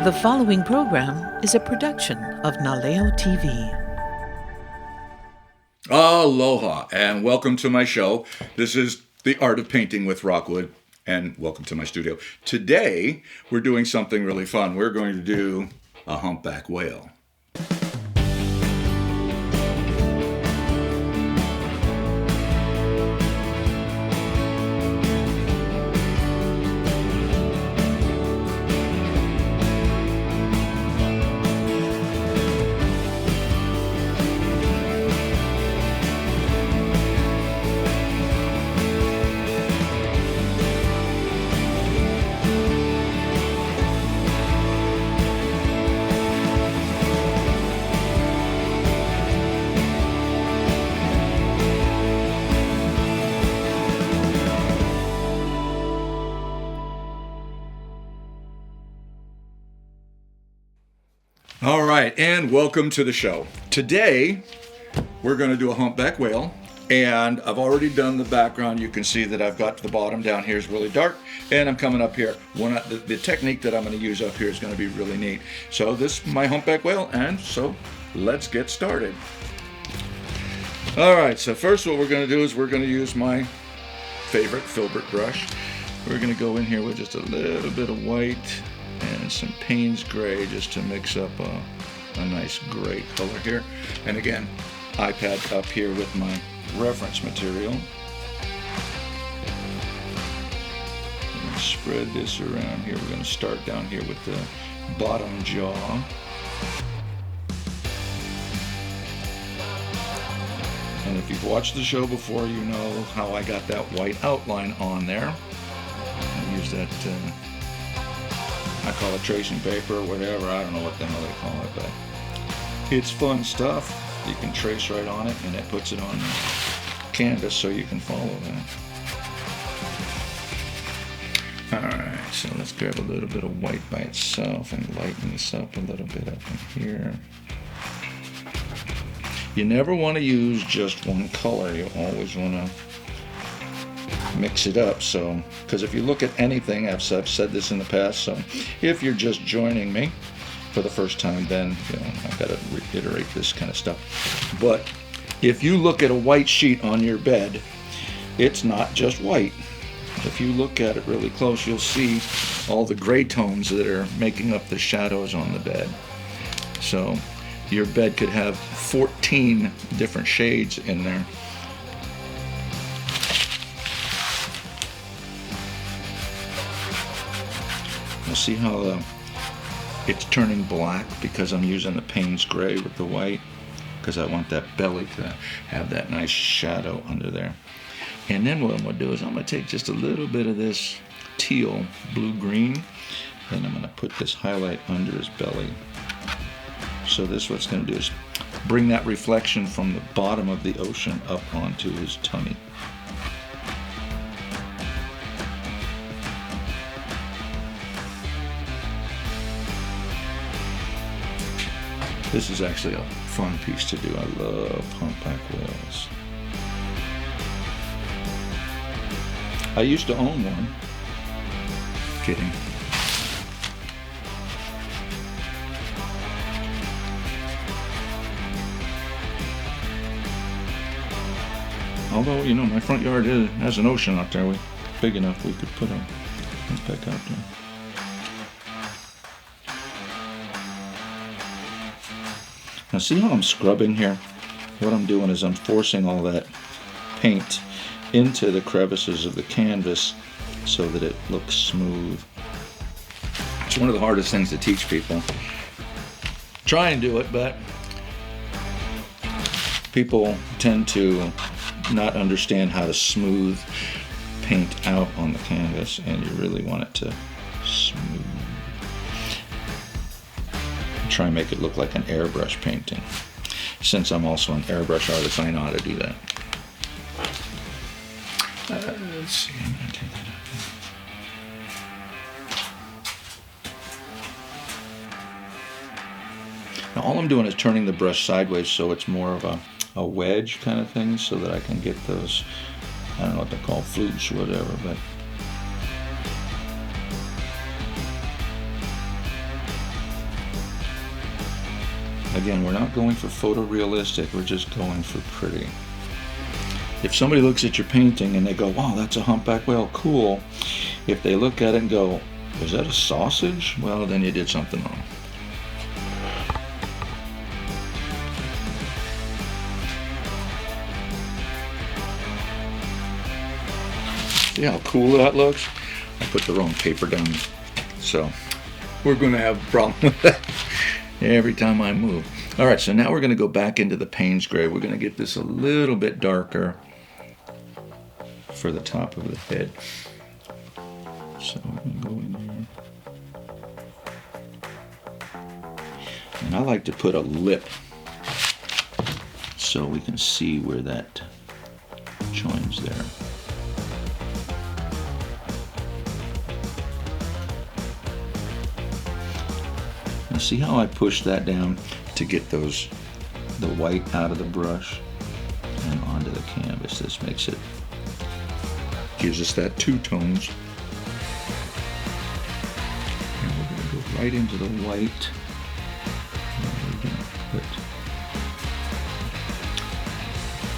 The following program is a production of Naleo TV. Aloha and welcome to my show. This is The Art of Painting with Rockwood and welcome to my studio. Today we're doing something really fun. We're going to do a humpback whale. All right, and welcome to the show. Today, we're going to do a humpback whale, and I've already done the background. You can see that I've got the bottom down here is really dark, and I'm coming up here. The technique that I'm going to use up here is going to be really neat. So this is my humpback whale, and so let's get started. All right, so first what we're going to do is we're going to use my favorite filbert brush. We're going to go in here with just a little bit of white and some Payne's gray just to mix up a nice gray color here. And again, iPad up here with my reference material. I'm going to spread this around here. We're going to start down here with the bottom jaw. And if you've watched the show before, you know how I got that white outline on there. I use that I call it tracing paper or whatever. I don't know what the hell they call it, but it's fun stuff. You can trace right on it, and it puts it on the canvas so you can follow that. Alright, so let's grab a little bit of white by itself and lighten this up a little bit up in here. You never want to use just one color. You always want to mix it up, so because if you look at anything, I've said this in the past, so if you're just joining me for the first time, then I've got to reiterate this kind of stuff. But if you look at a white sheet on your bed, it's not just white. If you look at it really close, you'll see all the gray tones that are making up the shadows on the bed. So your bed could have 14 different shades in there. See how it's turning black because I'm using the Payne's gray with the white, because I want that belly to have that nice shadow under there. And then what I'm going to do is I'm going to take just a little bit of this teal blue-green, and I'm going to put this highlight under his belly. So this what's going to do is bring that reflection from the bottom of the ocean up onto his tummy. This is actually a fun piece to do. I love humpback whales. I used to own one. Kidding. Although, my front yard has an ocean out there. Big enough we could put a humpback out there. Now see how I'm scrubbing here? What I'm doing is I'm forcing all that paint into the crevices of the canvas so that it looks smooth. It's one of the hardest things to teach people. Try and do it, but people tend to not understand how to smooth paint out on the canvas, and you really want it to smooth. Try and make it look like an airbrush painting. Since I'm also an airbrush artist, I know how to do that. Let's see, I'm going to take that up. Now all I'm doing is turning the brush sideways so it's more of a wedge kind of thing, so that I can get those, I don't know what they're called, flutes or whatever, but Again, we're not going for photorealistic, we're just going for pretty. If somebody looks at your painting and they go, wow, that's a humpback whale, cool. If they look at it and go, is that a sausage? Well, then you did something wrong. See how cool that looks? I put the wrong paper down. So we're going to have a problem with that every time I move. All right, so now we're going to go back into the Payne's gray. We're going to get this a little bit darker for the top of the head. So we're going to go in here. And I like to put a lip so we can see where that joins there. Now see how I push that down to get the white out of the brush and onto the canvas. This makes it, gives us that two tones. And we're going to go right into the white. And we're going to put,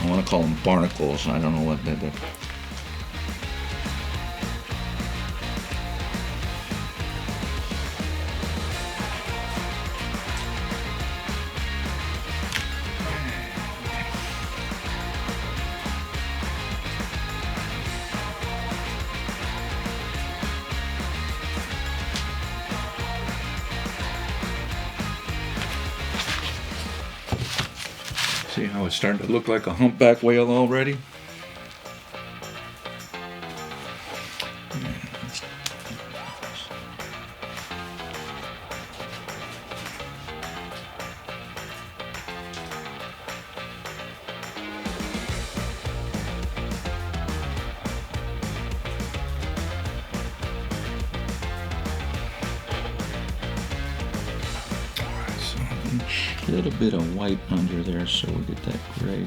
I want to call them barnacles. I don't know what they're. See how it's starting to look like a humpback whale already? A little bit of white under there so we get that gray.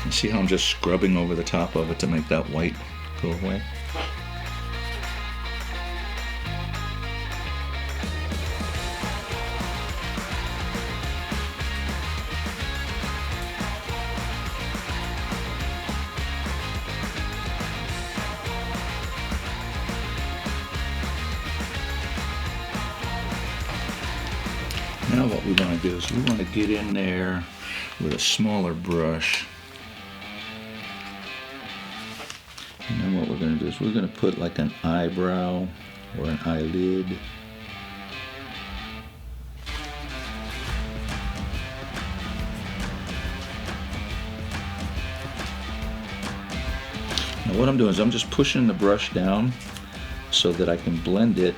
You see how I'm just scrubbing over the top of it to make that white go away? Now what we want to do is we want to get in there with a smaller brush. And then what we're going to do is we're going to put like an eyebrow or an eyelid. Now what I'm doing is I'm just pushing the brush down so that I can blend it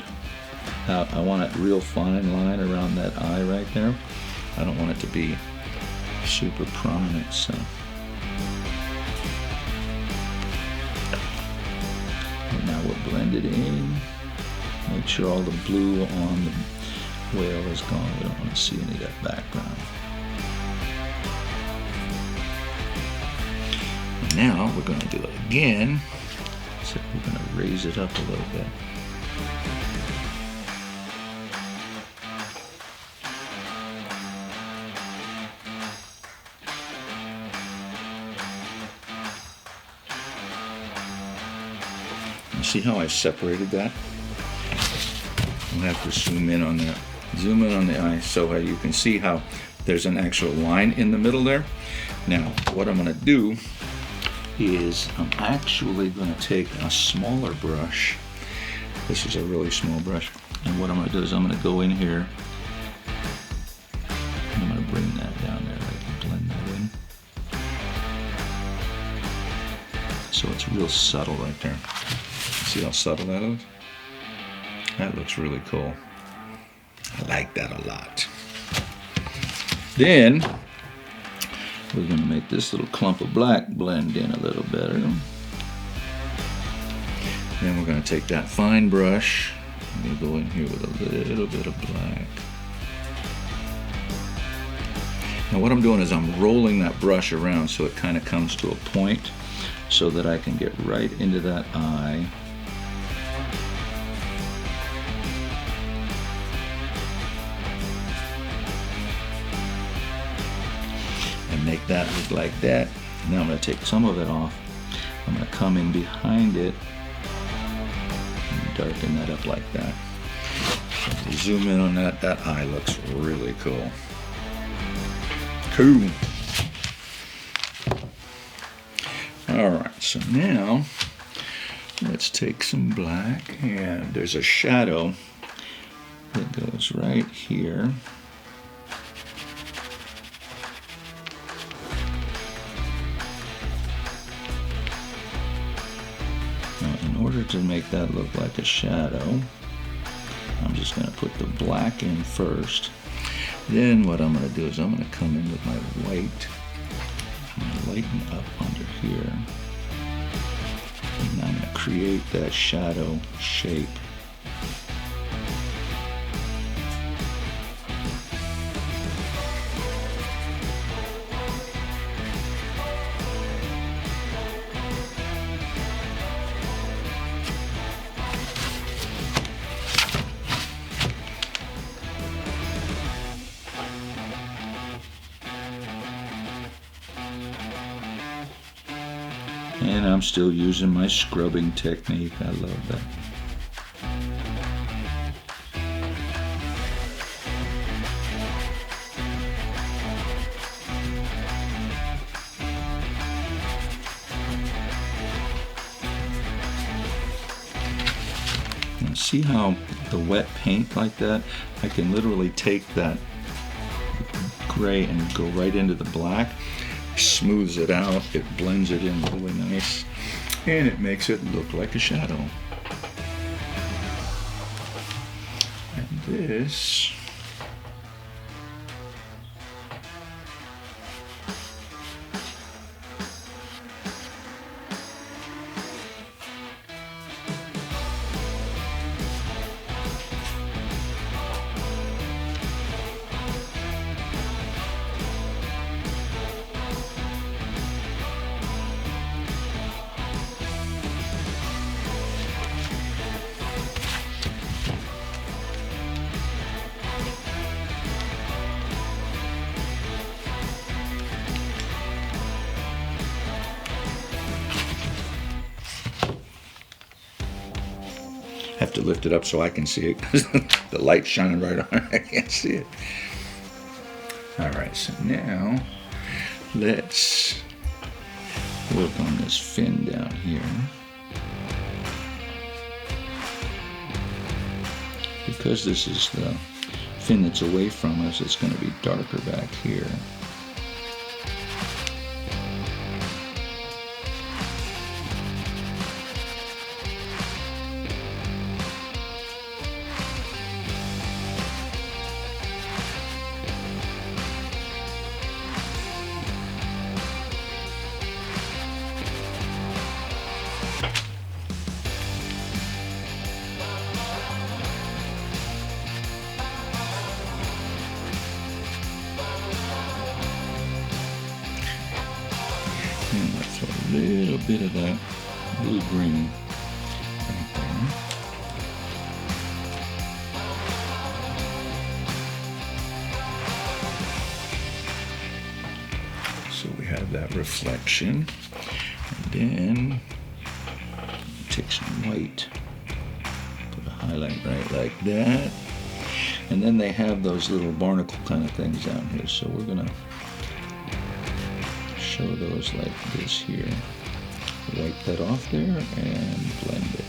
out. I want a real fine line around that eye right there. I don't want it to be super prominent, so. And now we'll blend it in. Make sure all the blue on the whale is gone. We don't want to see any of that background. And now we're going to do it again. So we're going to raise it up a little bit. See how I separated that? I'll have to zoom in on that. Zoom in on the eye so you can see how there's an actual line in the middle there. Now, what I'm going to do is I'm actually going to take a smaller brush. This is a really small brush. And what I'm going to do is I'm going to go in here and I'm going to bring that down there. I can blend that in. So it's real subtle right there. See how subtle that is? That looks really cool. I like that a lot. Then we're going to make this little clump of black blend in a little better. Then we're going to take that fine brush. I'm going to go in here with a little bit of black. Now what I'm doing is I'm rolling that brush around so it kind of comes to a point so that I can get right into that eye. And make that look like that. Now I'm going to take some of it off. I'm going to come in behind it and darken that up like that. So zoom in on that. That eye looks really cool. Cool. Alright, so now let's take some black, and there's a shadow that goes right here. Now, in order to make that look like a shadow, I'm just going to put the black in first. Then what I'm going to do is I'm going to come in with my white and lighten up under here. And I'm going to create that shadow shape. And I'm still using my scrubbing technique. I love that. Now see how the wet paint like that, I can literally take that gray and go right into the black. Smooths it out, it blends it in really nice, and it makes it look like a shadow. And this have to lift it up so I can see it because the light's shining right on it. I can't see it. Alright, so now let's work on this fin down here. Because this is the fin that's away from us, it's going to be darker back here. And let's throw a little bit of that blue-green right there. So we have that reflection. And then take some white, put a highlight right like that. And then they have those little barnacle kind of things down here. So we're gonna show those like this here. Wipe that off there and blend it.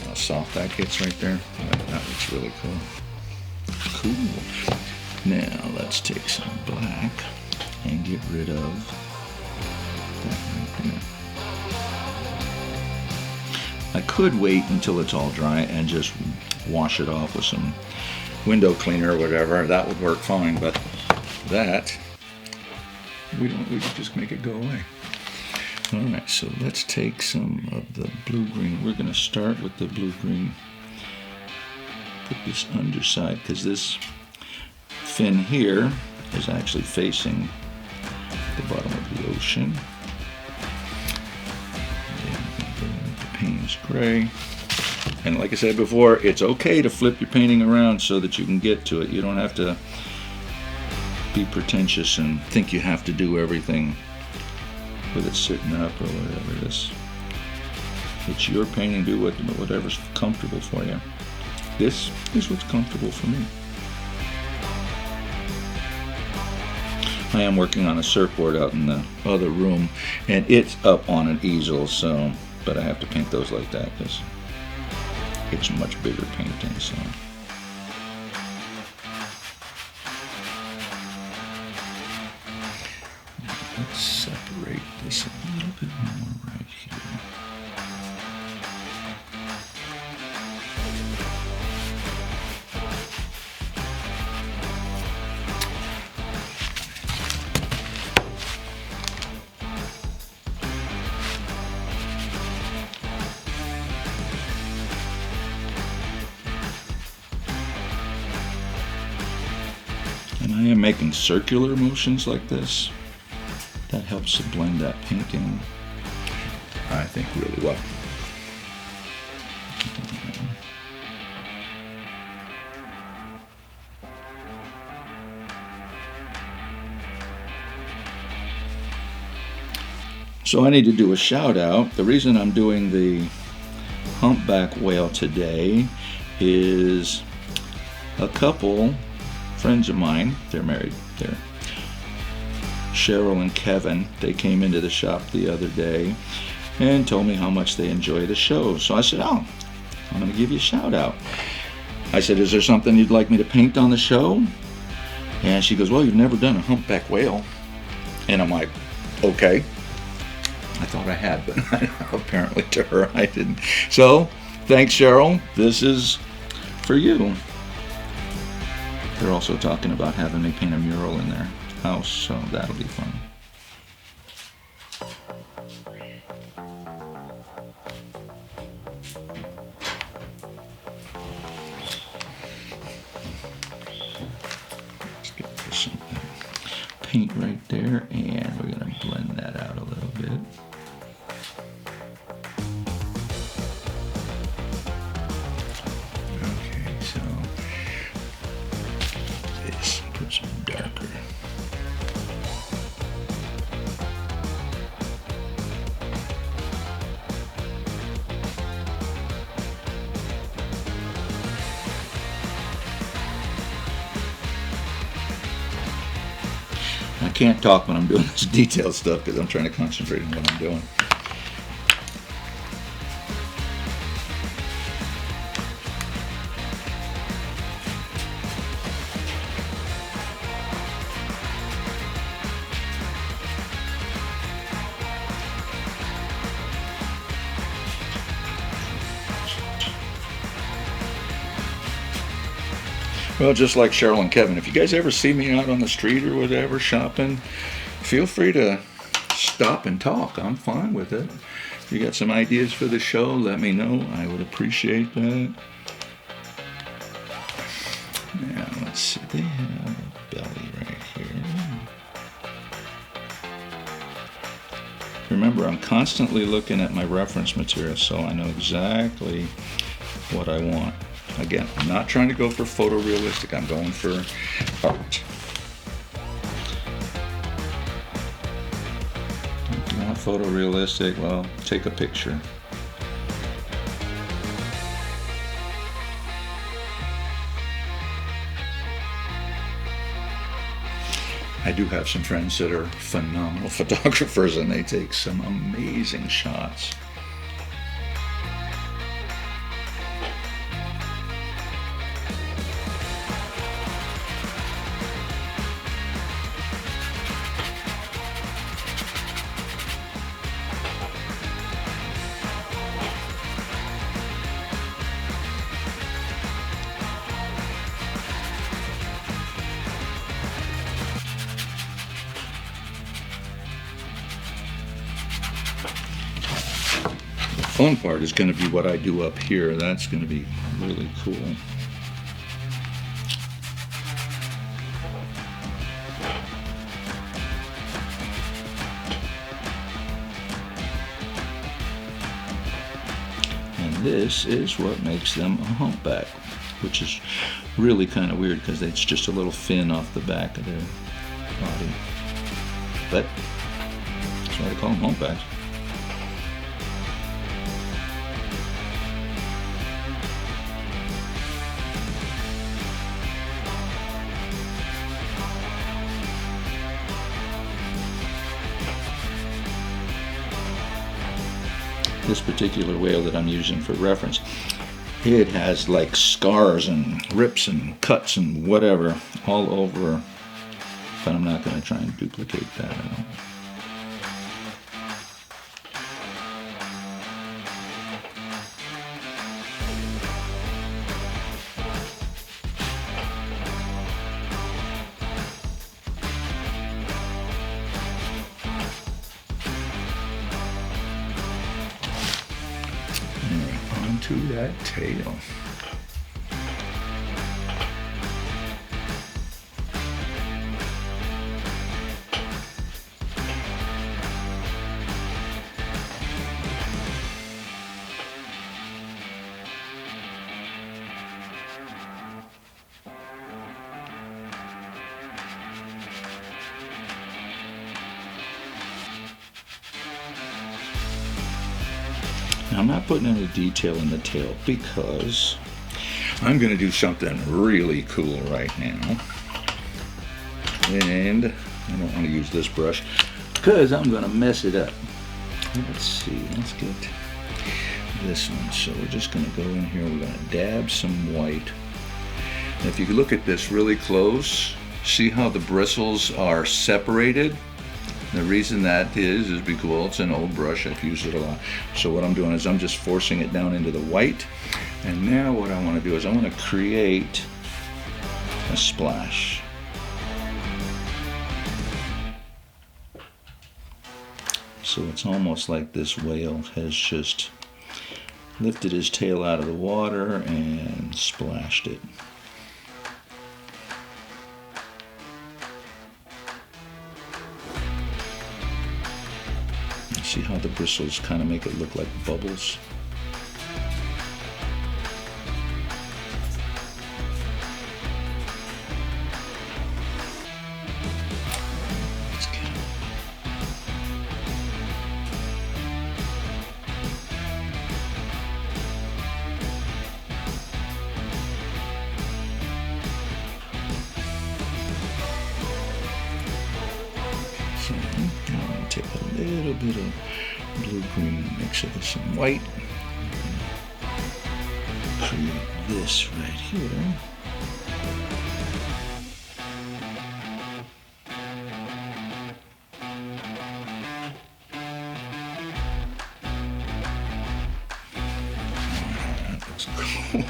How soft that gets right there. That looks really cool. Cool. Now let's take some black and get rid of that right there. I could wait until it's all dry and just wash it off with some window cleaner or whatever. That would work fine, but that we can just make it go away. All right, so let's take some of the blue-green. We're going to start with the blue-green put this underside because this fin here is actually facing the bottom of the ocean. The paint's gray. And like I said before, it's okay to flip your painting around so that you can get to it. You don't have to be pretentious and think you have to do everything with it sitting up or whatever. It's your painting. Do whatever's comfortable for you. This is what's comfortable for me. I am working on a surfboard out in the other room, and it's up on an easel, so, but I have to paint those like that because it's much bigger painting, so. Let's separate this a little bit more right here. And I am making circular motions like this. That helps to blend that painting, I think, really well. So I need to do a shout out. The reason I'm doing the humpback whale today is a couple friends of mine. They're married. They're Cheryl and Kevin. They came into the shop the other day and told me how much they enjoy the show. So I said, oh, I'm going to give you a shout out. I said, is there something you'd like me to paint on the show? And she goes, well, you've never done a humpback whale. And I'm like, okay. I thought I had, but apparently to her I didn't. So thanks, Cheryl. This is for you. They're also talking about having me paint a mural in their house, so that'll be fun. Let's get this paint right there, and we're going to blend that out a little bit. Okay, so this puts it darker. I can't talk when I'm doing this detailed stuff because I'm trying to concentrate on what I'm doing. Well, just like Cheryl and Kevin, if you guys ever see me out on the street or whatever shopping, feel free to stop and talk. I'm fine with it. If you got some ideas for the show, let me know. I would appreciate that. Now, let's see. They have a belly right here. Remember, I'm constantly looking at my reference material, so I know exactly what I want. Again, I'm not trying to go for photorealistic. I'm going for art. If you want photorealistic, well, take a picture. I do have some friends that are phenomenal photographers, and they take some amazing shots. The fun part is going to be what I do up here. That's going to be really cool. this is what makes them a humpback, which is really kind of weird because it's just a little fin off the back of their body. But that's why they call them humpbacks. This particular whale that I'm using for reference, it has like scars and rips and cuts and whatever all over, but I'm not going to try and duplicate that. I don't. Onto that tail. Now, I'm not putting any detail in the tail because I'm going to do something really cool right now. And I don't want to use this brush because I'm going to mess it up. Let's see, let's get this one. So we're just going to go in here, we're going to dab some white. And if you look at this really close, see how the bristles are separated? The reason that is because, well, it's an old brush, I've used it a lot. So what I'm doing is I'm just forcing it down into the white. And now what I want to do is I want to create a splash. So it's almost like this whale has just lifted his tail out of the water and splashed it. See how the bristles kind of make it look like bubbles? Let's get it. So I'm going to take a little bit of blue-green, mix it with some white. Create this right here. That looks cool.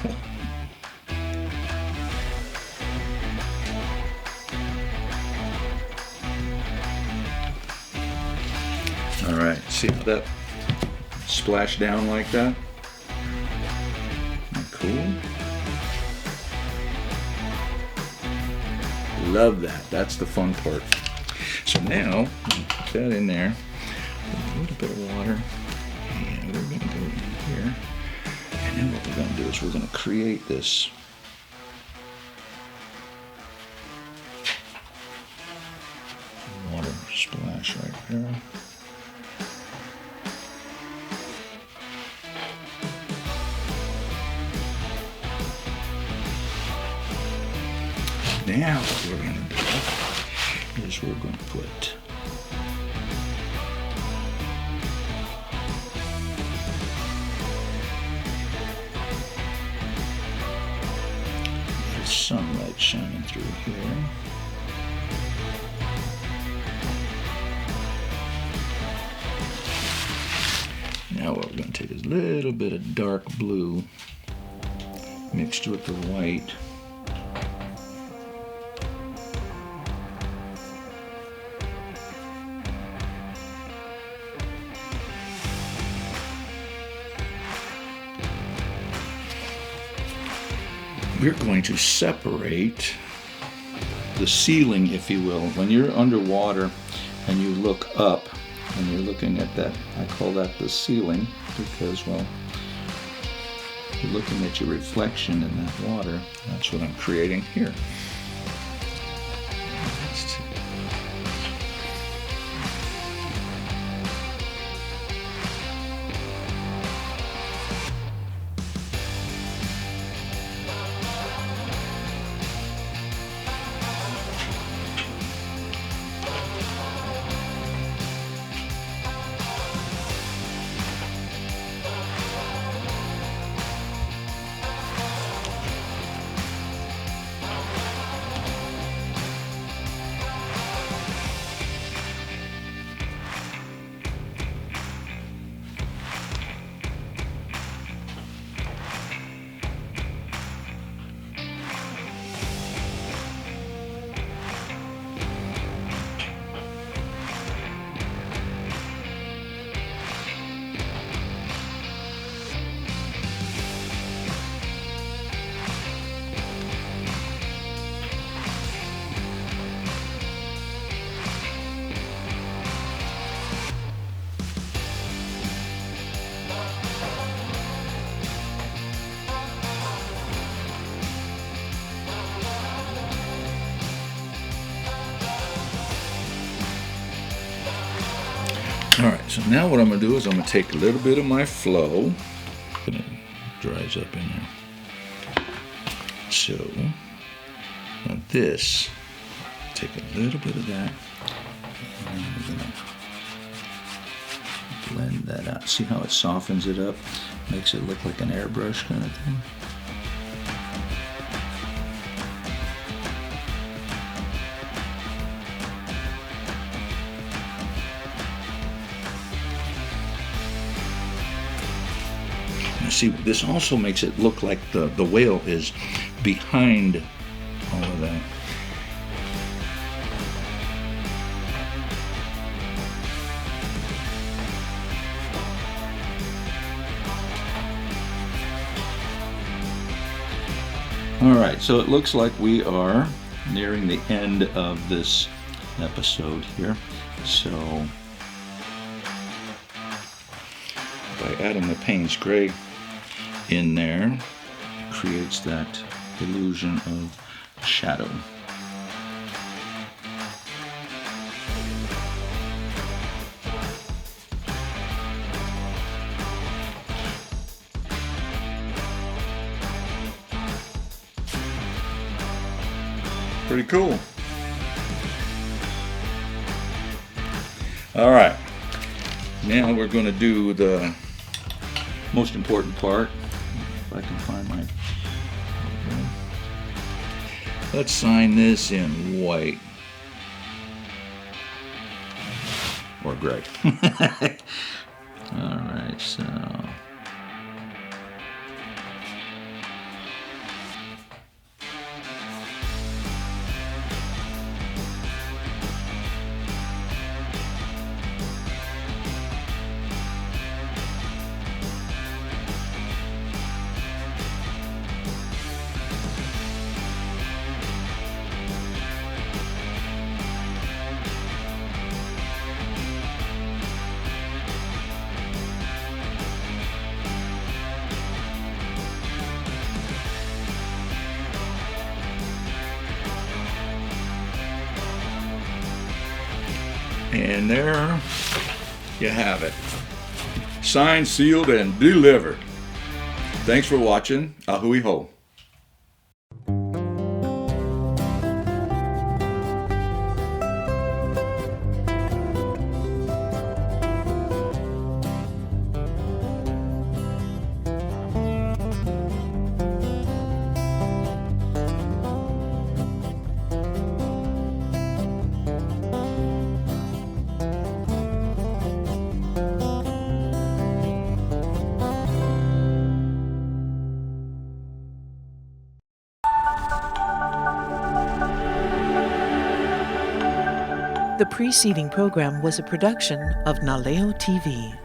All right, see how that splashed down like that? Isn't that cool? Love that. That's the fun part. So now, put that in there. A little bit of water. And we're going to go in here. And then what we're going to do is we're going to create this water splash right there. Now what we're going to do is we're going to put the sunlight shining through here. Now what we're going to take is a little bit of dark blue mixed with the white. We're going to separate the ceiling, if you will. When you're underwater and you look up and you're looking at that, I call that the ceiling because, well, You're looking at your reflection in that water. That's what I'm creating here. All right, so now what I'm going to do is I'm going to take a little bit of my flow, and it dries up in there. So now this, take a little bit of that, and we're going to blend that out. See how it softens it up, makes it look like an airbrush kind of thing. See, this also makes it look like the whale is behind all of that. All right, so it looks like we are nearing the end of this episode here. So by adding the Payne's Gray in there, creates that illusion of shadow. Pretty cool. All right, now we're going to do the Most important part. If I can find my... Let's sign this in white. Or gray. All right, so... And there you have it. Signed, sealed, and delivered. Thanks for watching. Ahui ho. The preceding program was a production of Naleo TV.